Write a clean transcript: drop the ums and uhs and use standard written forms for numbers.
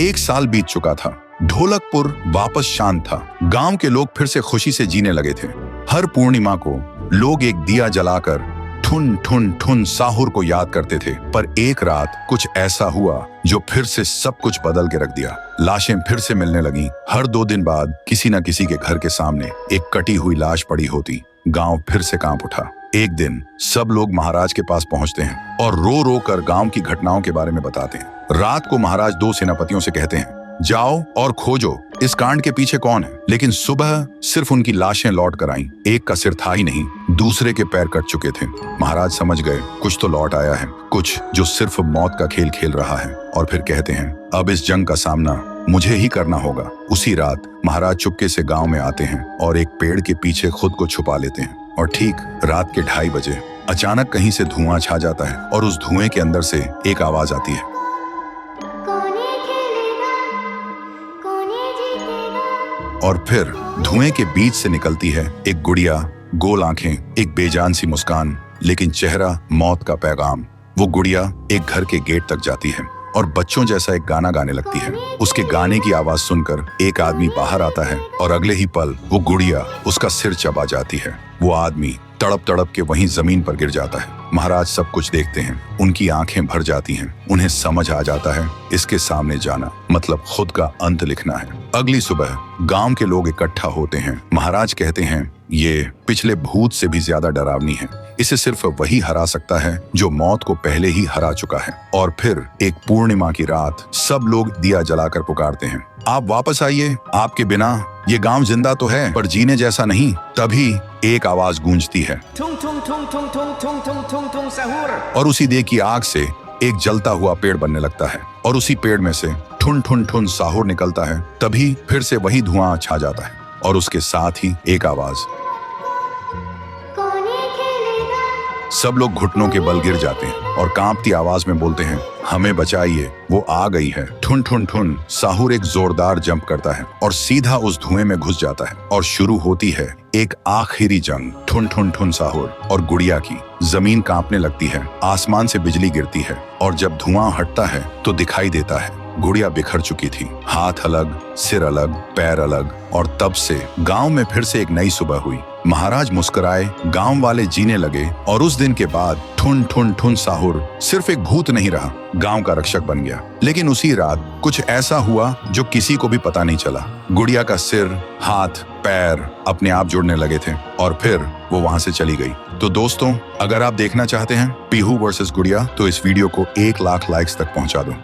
1 साल बीत चुका था। ढोलकपुर वापस शांत था। गांव के लोग फिर से खुशी से जीने लगे थे। हर पूर्णिमा को लोग एक दिया जलाकर ठुन ठुन ठुन साहुर को याद करते थे। पर एक रात कुछ ऐसा हुआ जो फिर से सब कुछ बदल के रख दिया। लाशें फिर से मिलने लगी। हर 2 दिन बाद किसी न किसी के घर के सामने एक कटी हुई लाश पड़ी होती। गांव फिर से कांप उठा। एक दिन सब लोग महाराज के पास पहुंचते हैं और रो रो कर गांव की घटनाओं के बारे में बताते हैं। रात को महाराज 2 सेनापतियों से कहते हैं, जाओ और खोजो इस कांड के पीछे कौन है। लेकिन सुबह सिर्फ उनकी लाशें लौट कर आईं। एक का सिर था ही नहीं, दूसरे के पैर कट चुके थे। महाराज समझ गए कुछ तो लौट आया है, कुछ जो सिर्फ मौत का खेल खेल रहा है। और फिर कहते हैं, अब इस जंग का सामना मुझे ही करना होगा। उसी रात महाराज चुपके से गांव में आते हैं और एक पेड़ के पीछे खुद को छुपा लेते हैं। और ठीक रात के 2:30 बजे अचानक कहीं से धुआं छा जाता है और उस धुएं के अंदर से एक आवाज आती है, और फिर धुएं के बीच से निकलती है एक गुड़िया, गोल आंखें, एक बेजान सी मुस्कान, लेकिन चेहरा मौत का पैगाम। वो गुड़िया एक घर के गेट तक जाती है और बच्चों जैसा एक गाना गाने लगती है। उसके गाने की आवाज सुनकर एक आदमी बाहर आता है और अगले ही पल वो गुड़िया उसका सिर चबा जाती है। वो आदमी तड़प तड़प के वहीं जमीन पर गिर जाता है। महाराज सब कुछ देखते हैं। उनकी आंखें भर जाती हैं। उन्हें समझ आ जाता है इसके सामने जाना मतलब खुद का अंत लिखना है। अगली सुबह गांव के लोग इकट्ठा होते हैं। महाराज कहते हैं, ये पिछले भूत से भी ज्यादा डरावनी है। इसे सिर्फ वही हरा सकता है जो मौत को पहले ही हरा चुका है। और फिर एक पूर्णिमा की रात सब लोग दिया जलाकर पुकारते हैं, आप वापस आइए, आपके बिना ये गांव जिंदा तो है पर जीने जैसा नहीं। तभी एक आवाज गूंजती है, और उसी देह की आग से एक जलता हुआ पेड़ बनने लगता है और उसी पेड़ में से ठुन ठुन ठुन साहुर निकलता है। तभी फिर से वही धुआं छा जाता है और उसके साथ ही एक आवाज। सब लोग घुटनों के बल गिर जाते हैं और कांपती आवाज में बोलते हैं, हमें बचाइए, वो आ गई है। ठुन ठुन ठुन साहुर एक जोरदार जंप करता है और सीधा उस धुएं में घुस जाता है और शुरू होती है एक आखिरी जंग। ठुन ठुन ठुन साहुर और गुड़िया की। जमीन कांपने लगती है, आसमान से बिजली गिरती है और जब धुआं हटता है तो दिखाई देता है गुड़िया बिखर चुकी थी। हाथ अलग, सिर अलग, पैर अलग। और तब से गांव में फिर से एक नई सुबह हुई। महाराज मुस्कुराए, गांव वाले जीने लगे और उस दिन के बाद ठुन ठुन ठुन साहुर सिर्फ एक भूत नहीं रहा, गांव का रक्षक बन गया। लेकिन उसी रात कुछ ऐसा हुआ जो किसी को भी पता नहीं चला। गुड़िया का सिर, हाथ, पैर अपने आप जुड़ने लगे थे और फिर वो वहां से चली गई। तो दोस्तों, अगर आप देखना चाहते हैं पीहू वर्सेस गुड़िया तो इस वीडियो को 1 लाख लाइक्स तक पहुंचा दो।